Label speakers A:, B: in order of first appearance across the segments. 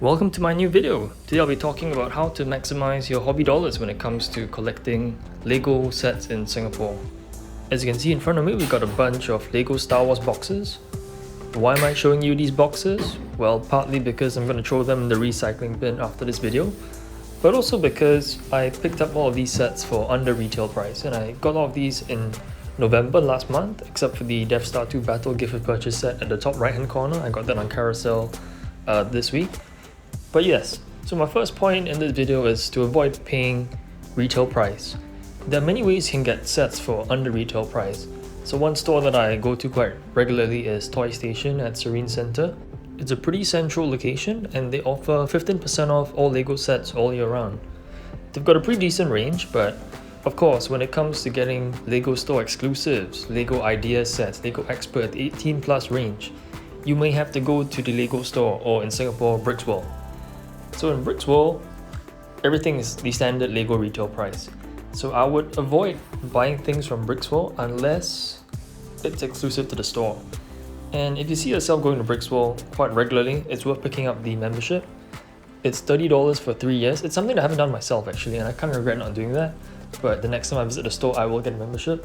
A: Welcome to my new video. Today I'll be talking about how to maximize your hobby dollars when it comes to collecting Lego sets in Singapore. As you can see in front of me, we've got a bunch of Lego Star Wars boxes. Why am I showing you these boxes? Well, partly because I'm going to throw them in the recycling bin after this video, but also because I picked up all of these sets for under retail price, and I got all of these in November last month, except for the Death Star 2 Battle gift with purchase set at the top right hand corner. I got that on carousel this week. But yes, so my first point in this video is to avoid paying retail price. There are many ways you can get sets for under retail price. So one store that I go to quite regularly is Toy Station at Serene Centre. It's a pretty central location and they offer 15% off all Lego sets all year round. They've got a pretty decent range, but of course when it comes to getting Lego store exclusives, Lego Idea sets, Lego Expert 18 plus range, you may have to go to the Lego store, or in Singapore, Bricksworld. So in Bricksworld, everything is the standard Lego retail price. So I would avoid buying things from Bricksworld unless it's exclusive to the store. And if you see yourself going to Bricksworld quite regularly, it's worth picking up the membership. It's $30 for 3 years. It's something that I haven't done myself actually, and I kind of regret not doing that. But the next time I visit the store, I will get a membership.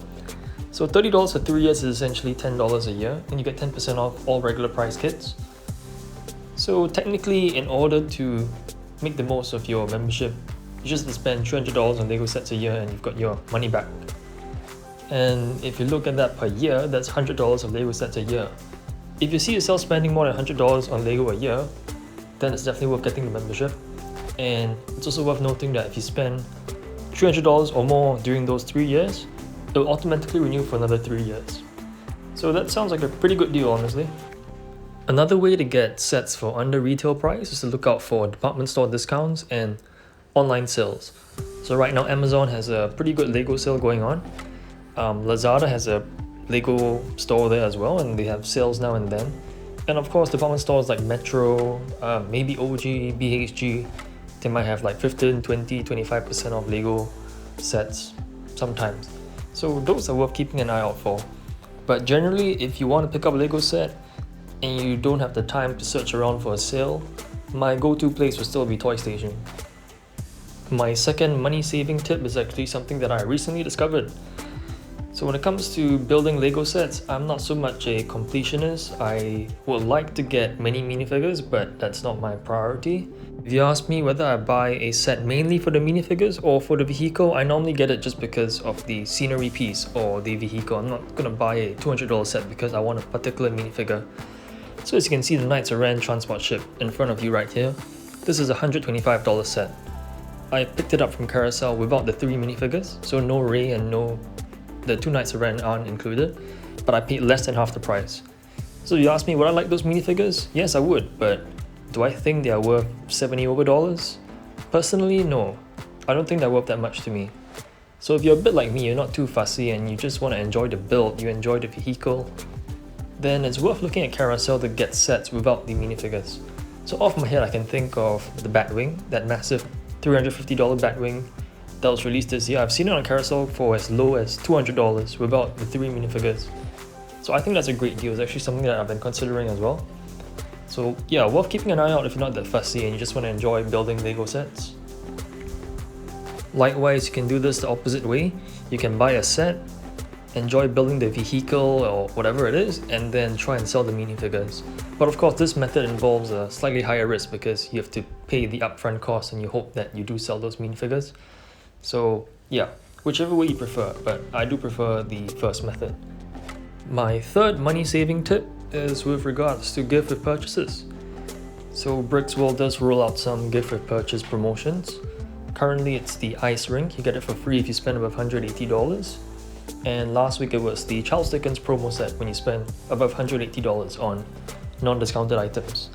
A: So $30 for 3 years is essentially $10 a year, and you get 10% off all regular price kits. So technically, in order to make the most of your membership, you just have to spend $300 on Lego sets a year and you've got your money back. And if you look at that per year, that's $100 of Lego sets a year. If you see yourself spending more than $100 on Lego a year, then it's definitely worth getting the membership. And it's also worth noting that if you spend $300 or more during those 3 years, it will automatically renew for another 3 years. So that sounds like a pretty good deal, honestly. Another way to get sets for under retail price is to look out for department store discounts and online sales. So right now Amazon has a pretty good Lego sale going on. Lazada has a Lego store there as well, and they have sales now and then. And of course department stores like Metro, maybe OG, BHG, they might have like 15, 20, 25% off Lego sets sometimes. So those are worth keeping an eye out for. But generally, if you want to pick up a Lego set and you don't have the time to search around for a sale, my go-to place will still be Toy Station. My second money saving tip is actually something that I recently discovered. So when it comes to building Lego sets, I'm not so much a completionist. I would like to get many minifigures, but that's not my priority. If you ask me whether I buy a set mainly for the minifigures or for the vehicle, I normally get it just because of the scenery piece or the vehicle. I'm not gonna buy a $200 set because I want a particular minifigure. So as you can see, the Knights of Ren transport ship in front of you right here. This is a $125 set. I picked it up from carousel without the 3 minifigures, so no Rey and the 2 Knights of Ren aren't included, but I paid less than half the price. So you ask me, would I like those minifigures? Yes, I would, but do I think they are worth $70 over? Personally, no. I don't think they're worth that much to me. So if you're a bit like me, you're not too fussy and you just want to enjoy the build, you enjoy the vehicle, then it's worth looking at carousel to get sets without the minifigures. So off my head I can think of the Batwing, that massive $350 Batwing that was released this year. I've seen it on carousel for as low as $200 without the 3 minifigures. So I think that's a great deal. It's actually something that I've been considering as well. So yeah, worth keeping an eye out if you're not that fussy and you just want to enjoy building Lego sets. Likewise, you can do this the opposite way. You can buy a set, enjoy building the vehicle or whatever it is, and then try and sell the minifigures. But of course this method involves a slightly higher risk because you have to pay the upfront cost and you hope that you do sell those minifigures. So yeah, whichever way you prefer, but I do prefer the first method. My third money saving tip is with regards to gift with purchases. So Bricksworld does roll out some gift with purchase promotions. Currently it's the ice rink, you get it for free if you spend above $180. And last week it was the Charles Dickens promo set when you spend above $180 on non-discounted items.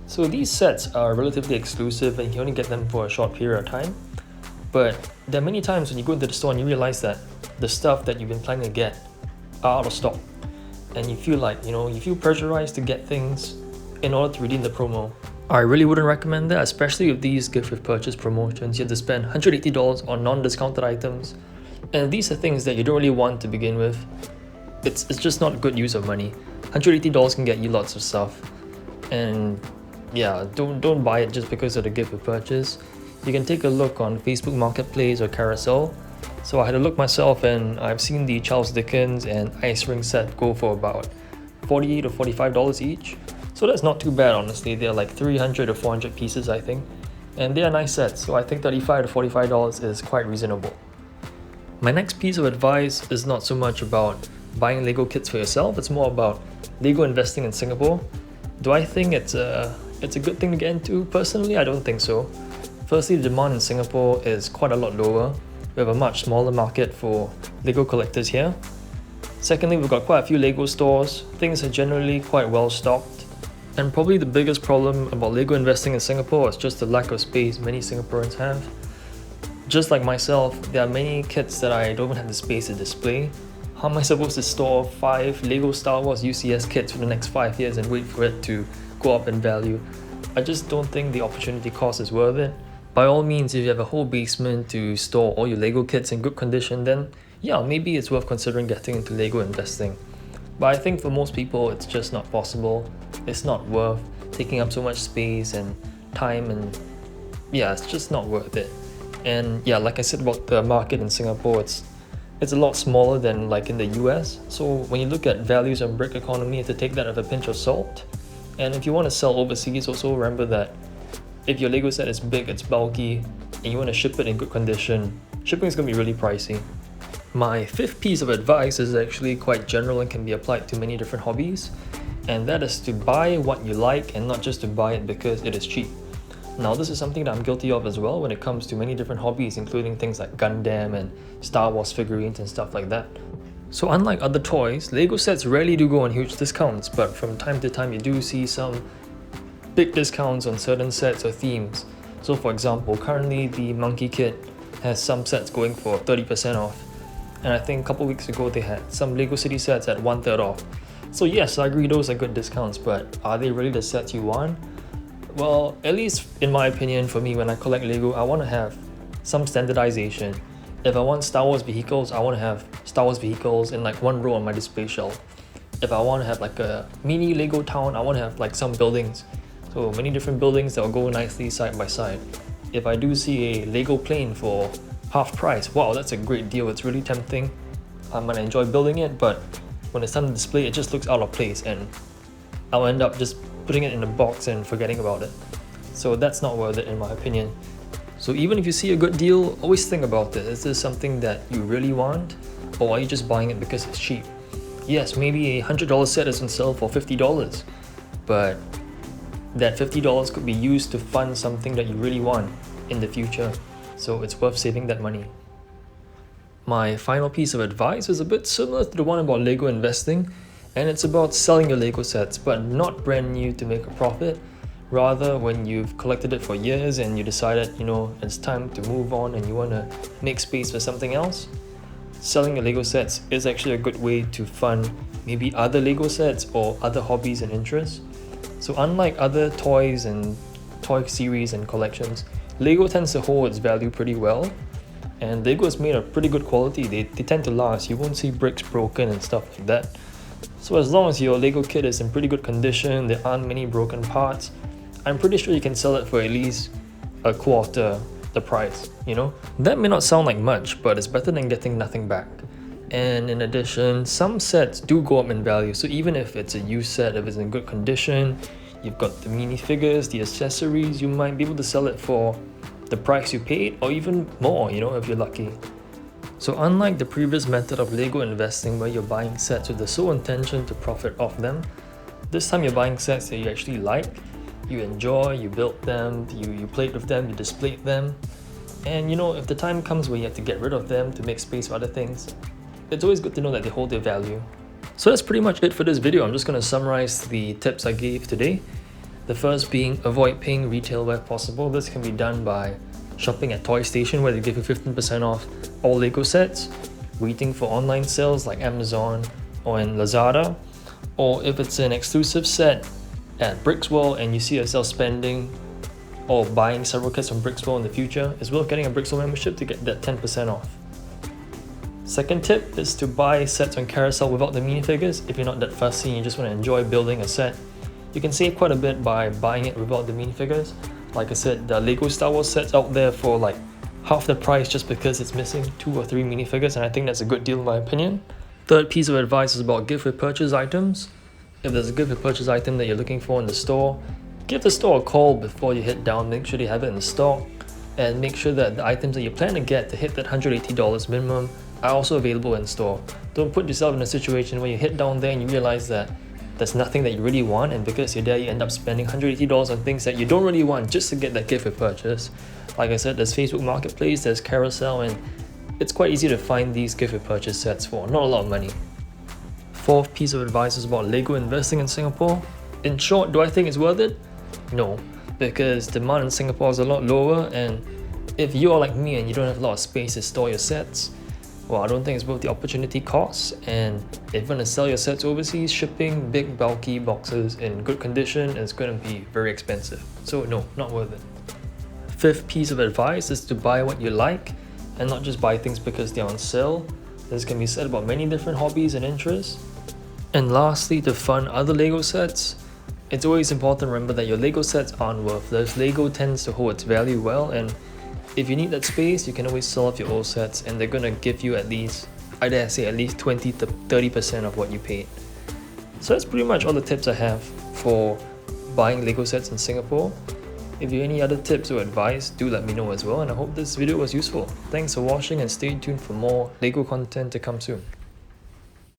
A: So these sets are relatively exclusive and you only get them for a short period of time. But there are many times when you go into the store and you realize that the stuff that you've been planning to get are out of stock. And you feel like, you feel pressurized to get things in order to redeem the promo. I really wouldn't recommend that, especially with these gift with purchase promotions. You have to spend $180 on non-discounted items. And these are things that you don't really want to begin with. It's just not good use of money. $180 can get you lots of stuff. And yeah, don't buy it just because of the gift of purchase. You can take a look on Facebook Marketplace or Carousel. So I had a look myself, and I've seen the Charles Dickens and ice ring set go for about $48 or $45 each. So that's not too bad, honestly. They're like 300 or 400 pieces, I think. And they are nice sets, so I think $35 to $45 is quite reasonable. My next piece of advice is not so much about buying Lego kits for yourself, it's more about Lego investing in Singapore. Do I think it's a good thing to get into? Personally, I don't think so. Firstly, the demand in Singapore is quite a lot lower. We have a much smaller market for Lego collectors here. Secondly, we've got quite a few Lego stores. Things are generally quite well stocked. And probably the biggest problem about Lego investing in Singapore is just the lack of space many Singaporeans have. Just like myself, there are many kits that I don't even have the space to display. How am I supposed to store 5 Lego Star Wars UCS kits for the next 5 years and wait for it to go up in value? I just don't think the opportunity cost is worth it. By all means, if you have a whole basement to store all your Lego kits in good condition, then yeah, maybe it's worth considering getting into Lego investing. But I think for most people, it's just not possible. It's not worth taking up so much space and time, and yeah, it's just not worth it. And yeah, like I said about the market in Singapore, it's a lot smaller than like in the US. So when you look at values on brick economy, you have to take that with a pinch of salt. And if you want to sell overseas, also remember that if your Lego set is big, it's bulky, and you want to ship it in good condition, shipping is going to be really pricey. My fifth piece of advice is actually quite general and can be applied to many different hobbies, and that is to buy what you like and not just to buy it because it is cheap. Now, this is something that I'm guilty of as well when it comes to many different hobbies, including things like Gundam and Star Wars figurines and stuff like that. So unlike other toys, Lego sets rarely do go on huge discounts, but from time to time you do see some big discounts on certain sets or themes. So for example, currently the Monkey Kit has some sets going for 30% off. And I think a couple weeks ago they had some Lego City sets at 1/3 off. So yes, I agree those are good discounts, but are they really the sets you want? Well, at least in my opinion, for me, when I collect Lego, I want to have some standardization. If I want Star Wars vehicles, I want to have Star Wars vehicles in like one row on my display shelf. If I want to have like a mini Lego town, I want to have like some buildings. So many different buildings that will go nicely side by side. If I do see a Lego plane for half price, wow, that's a great deal. It's really tempting. I'm gonna enjoy building it, but when it's time to display, it just looks out of place and I'll end up just putting it in a box and forgetting about it. So that's not worth it in my opinion. So even if you see a good deal, always think about it. Is this something that you really want? Or are you just buying it because it's cheap? Yes, maybe a $100 set is on sale for $50, but that $50 could be used to fund something that you really want in the future. So it's worth saving that money. My final piece of advice is a bit similar to the one about Lego investing, and it's about selling your Lego sets, but not brand new to make a profit. Rather, when you've collected it for years and you decided, it's time to move on and you want to make space for something else, selling your Lego sets is actually a good way to fund maybe other Lego sets or other hobbies and interests. So unlike other toys and toy series and collections, Lego tends to hold its value pretty well, and Lego is made of pretty good quality. They tend to last. You won't see bricks broken and stuff like that. So as long as your Lego kit is in pretty good condition, there aren't many broken parts, I'm pretty sure you can sell it for at least a quarter the price, That may not sound like much, but it's better than getting nothing back. And in addition, some sets do go up in value, so even if it's a used set, if it's in good condition, you've got the minifigures, the accessories, you might be able to sell it for the price you paid or even more, if you're lucky. So unlike the previous method of Lego investing where you're buying sets with the sole intention to profit off them, this time you're buying sets that you actually like, you enjoy, you built them, you played with them, you displayed them, and if the time comes where you have to get rid of them to make space for other things, it's always good to know that they hold their value. So that's pretty much it for this video. I'm just going to summarize the tips I gave today. The first being avoid paying retail where possible. This can be done by shopping at Toy Station where they give you 15% off all Lego sets, waiting for online sales like Amazon or in Lazada, or if it's an exclusive set at Bricksworld and you see yourself spending or buying several kits from Bricksworld in the future, it's worth getting a Bricksworld membership to get that 10% off. Second tip is to buy sets on Carousel without the minifigures. If you're not that fussy and you just want to enjoy building a set, You can save quite a bit by buying it without the minifigures. Like I said, the Lego Star Wars sets out there for like half the price just because it's missing 2 or 3 minifigures, and I think that's a good deal in my opinion. Third piece of advice is about gift with purchase items. If there's a gift with purchase item that you're looking for in the store, give the store a call before you head down, make sure they have it in stock, and make sure that the items that you plan to get to hit that $180 minimum are also available in store. Don't put yourself in a situation where you head down there and you realize that there's nothing that you really want, and because you're there you end up spending $180 on things that you don't really want just to get that gift with purchase. Like I said, there's Facebook Marketplace, there's Carousel, and it's quite easy to find these gift with purchase sets for not a lot of money. Fourth piece of advice is about Lego investing in Singapore. In short, do I think it's worth it? No, because demand in Singapore is a lot lower, and if you're like me and you don't have a lot of space to store your sets, well, I don't think it's worth the opportunity cost. And if you're going to sell your sets overseas, shipping big bulky boxes in good condition is going to be very expensive. So no, not worth it. Fifth piece of advice is to buy what you like and not just buy things because they're on sale. This can be said about many different hobbies and interests. And lastly, to fund other Lego sets, it's always important to remember that your Lego sets aren't worthless. Lego tends to hold its value well, and if you need that space, you can always sell off your old sets and they're gonna give you at least, I dare say, at least 20 to 30% of what you paid. So that's pretty much all the tips I have for buying Lego sets in Singapore. If you have any other tips or advice, do let me know as well, and I hope this video was useful. Thanks for watching and stay tuned for more Lego content to come soon.